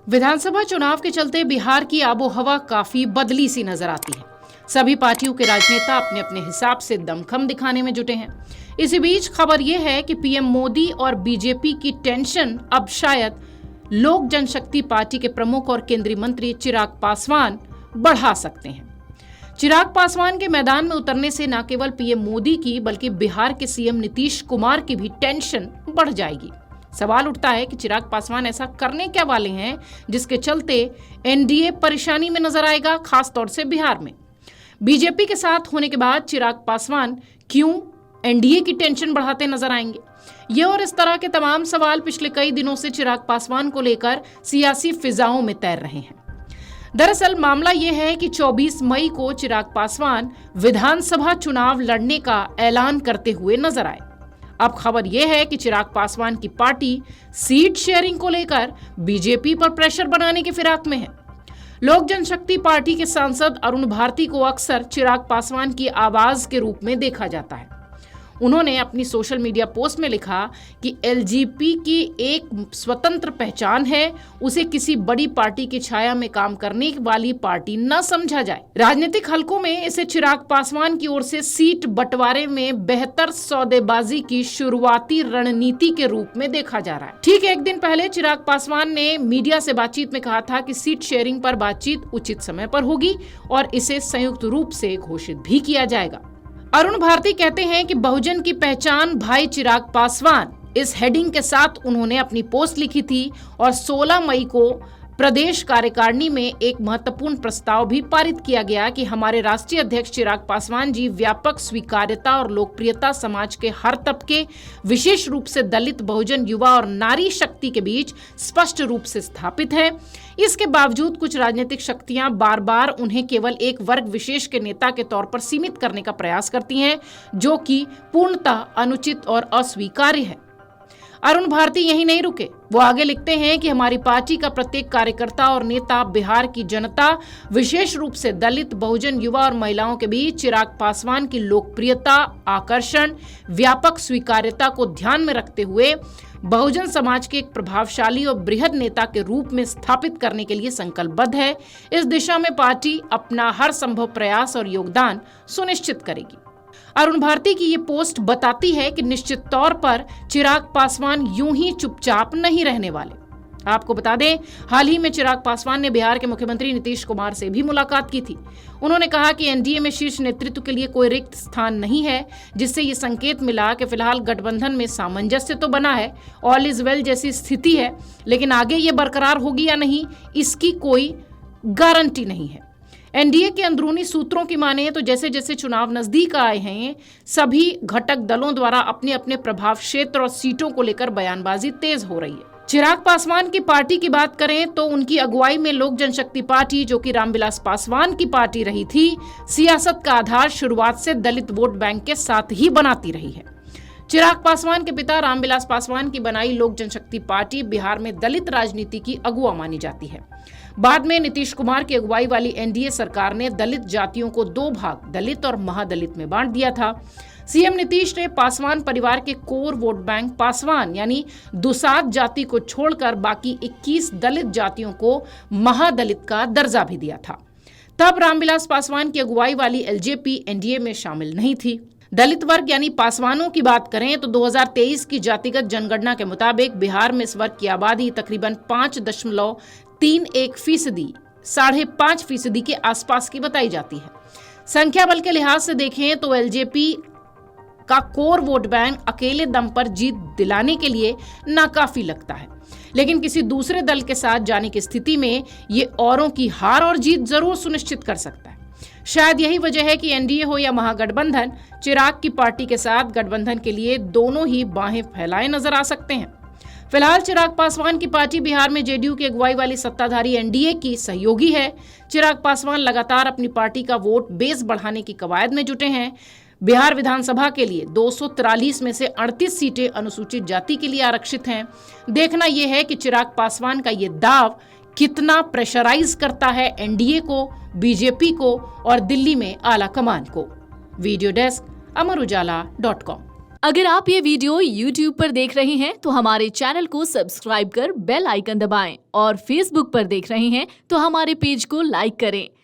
विधानसभा चुनाव के चलते बिहार की आबोहवा काफी बदली सी नजर आती है। सभी पार्टियों के राजनेता अपने अपने हिसाब से दमखम दिखाने में जुटे हैं। इसी बीच खबर यह है कि पीएम मोदी और बीजेपी की टेंशन अब शायद लोक जनशक्ति पार्टी के प्रमुख और केंद्रीय मंत्री चिराग पासवान बढ़ा सकते हैं। चिराग पासवान के मैदान में उतरने से न केवल पीएम मोदी की बल्कि बिहार के सीएम नीतीश कुमार की भी टेंशन बढ़ जाएगी। सवाल उठता है कि चिराग पासवान ऐसा करने क्या वाले हैं जिसके चलते एनडीए परेशानी में नजर आएगा, खास तौर से बिहार में। बीजेपी के साथ होने के बाद चिराग पासवान क्यों एनडीए की टेंशन बढ़ाते नजर आएंगे? ये और इस तरह के तमाम सवाल पिछले कई दिनों से चिराग पासवान को लेकर सियासी फिजाओं में तैर रहे हैं। दरअसल मामला यह है कि 24 मई को चिराग पासवान विधानसभा चुनाव लड़ने का ऐलान करते हुए नजर आए। अब खबर यह है कि चिराग पासवान की पार्टी सीट शेयरिंग को लेकर बीजेपी पर प्रेशर बनाने की फिराक में है। लोक जनशक्ति पार्टी के सांसद अरुण भारती को अक्सर चिराग पासवान की आवाज के रूप में देखा जाता है। उन्होंने अपनी सोशल मीडिया पोस्ट में लिखा कि एलजेपी की एक स्वतंत्र पहचान है, उसे किसी बड़ी पार्टी की छाया में काम करने वाली पार्टी न समझा जाए। राजनीतिक हलकों में इसे चिराग पासवान की ओर से सीट बंटवारे में बेहतर सौदेबाजी की शुरुआती रणनीति के रूप में देखा जा रहा है। ठीक एक दिन पहले चिराग पासवान ने मीडिया से बातचीत में कहा था कि सीट शेयरिंग पर बातचीत उचित समय पर होगी और इसे संयुक्त रूप से घोषित भी किया जाएगा। अरुण भारती कहते हैं कि बहुजन की पहचान भाई चिराग पासवान, इस हेडिंग के साथ उन्होंने अपनी पोस्ट लिखी थी और 16 मई को प्रदेश कार्यकारिणी में एक महत्वपूर्ण प्रस्ताव भी पारित किया गया कि हमारे राष्ट्रीय अध्यक्ष चिराग पासवान जी व्यापक स्वीकार्यता और लोकप्रियता समाज के हर तबके, विशेष रूप से दलित, बहुजन, युवा और नारी शक्ति के बीच स्पष्ट रूप से स्थापित है। इसके बावजूद कुछ राजनीतिक शक्तियां बार बार उन्हें केवल एक वर्ग विशेष के नेता के तौर पर सीमित करने का प्रयास करती हैं, जो कि पूर्णतः अनुचित और अस्वीकार्य है। अरुण भारती यही नहीं रुके, वो आगे लिखते हैं कि हमारी पार्टी का प्रत्येक कार्यकर्ता और नेता बिहार की जनता, विशेष रूप से दलित, बहुजन, युवा और महिलाओं के बीच चिराग पासवान की लोकप्रियता, आकर्षण, व्यापक स्वीकार्यता को ध्यान में रखते हुए बहुजन समाज के एक प्रभावशाली और बृहद नेता के रूप में स्थापित करने के लिए संकल्पबद्ध है। इस दिशा में पार्टी अपना हर संभव प्रयास और योगदान सुनिश्चित करेगी। अरुण भारती की ये पोस्ट बताती है कि निश्चित तौर पर चिराग पासवान यूं ही चुपचाप नहीं रहने वाले। आपको बता दें, हाल ही में चिराग पासवान ने बिहार के मुख्यमंत्री नीतीश कुमार से भी मुलाकात की थी। उन्होंने कहा कि एनडीए में शीर्ष नेतृत्व के लिए कोई रिक्त स्थान नहीं है, जिससे ये संकेत मिला कि फिलहाल गठबंधन में सामंजस्य तो बना है, ऑल इज वेल जैसी स्थिति है, लेकिन आगे ये बरकरार होगी या नहीं, इसकी कोई गारंटी नहीं है। एनडीए के अंदरूनी सूत्रों की माने तो जैसे जैसे चुनाव नजदीक आए हैं, सभी घटक दलों द्वारा अपने अपने प्रभाव क्षेत्र और सीटों को लेकर बयानबाजी तेज हो रही है। चिराग पासवान की पार्टी की बात करें तो उनकी अगुवाई में लोक जनशक्ति पार्टी, जो कि रामविलास पासवान की पार्टी रही थी, सियासत का आधार शुरुआत से दलित वोट बैंक के साथ ही बनाती रही है। चिराग पासवान के पिता रामविलास पासवान की बनाई लोक जनशक्ति पार्टी बिहार में दलित राजनीति की अगुवा मानी जाती है। बाद में नीतीश कुमार की अगुवाई वाली एनडीए सरकार ने दलित जातियों को दो भाग, दलित और महादलित में बांट दिया था। सीएम नीतीश ने पासवान परिवार के कोर वोट बैंक पासवान यानी दुसाध जाति को छोड़कर बाकी 21 दलित जातियों को महादलित का दर्जा भी दिया था। तब रामविलास पासवान की अगुवाई वाली एलजेपी एनडीए में शामिल नहीं थी। दलित वर्ग यानी पासवानों की बात करें तो 2023 की जातिगत जनगणना के मुताबिक बिहार में इस वर्ग की आबादी तकरीबन 5.31%, 5.5% के आसपास की बताई जाती है। संख्या बल के लिहाज से देखें तो एलजेपी का कोर वोट बैंक अकेले दम पर जीत दिलाने के लिए नाकाफी लगता है, लेकिन किसी दूसरे दल के साथ जाने की स्थिति में ये औरों की हार और जीत जरूर सुनिश्चित कर सकता है। शायद यही वजह है कि एनडीए हो या महागठबंधन, चिराग की पार्टी के साथ गठबंधन के लिए दोनों ही बाहें फैलाए नजर आ सकते हैं। फिलहाल चिराग पासवान की पार्टी बिहार में जेडीयू की अगुवाई वाली सत्ताधारी एनडीए की सहयोगी है। चिराग पासवान लगातार अपनी पार्टी का वोट बेस बढ़ाने की कवायद में जुटे हैं। बिहार विधानसभा के लिए 243 में से 38 सीटें अनुसूचित जाति के लिए आरक्षित हैं। देखना यह है कि चिराग पासवान का ये दाव कितना प्रेशराइज करता है एनडीए को, बीजेपी को और दिल्ली में आला कमान को। वीडियो डेस्क, अमर उजाला.com। अगर आप ये वीडियो YouTube पर देख रहे हैं तो हमारे चैनल को सब्सक्राइब कर बेल आइकन दबाएं और Facebook पर देख रहे हैं तो हमारे पेज को लाइक करें।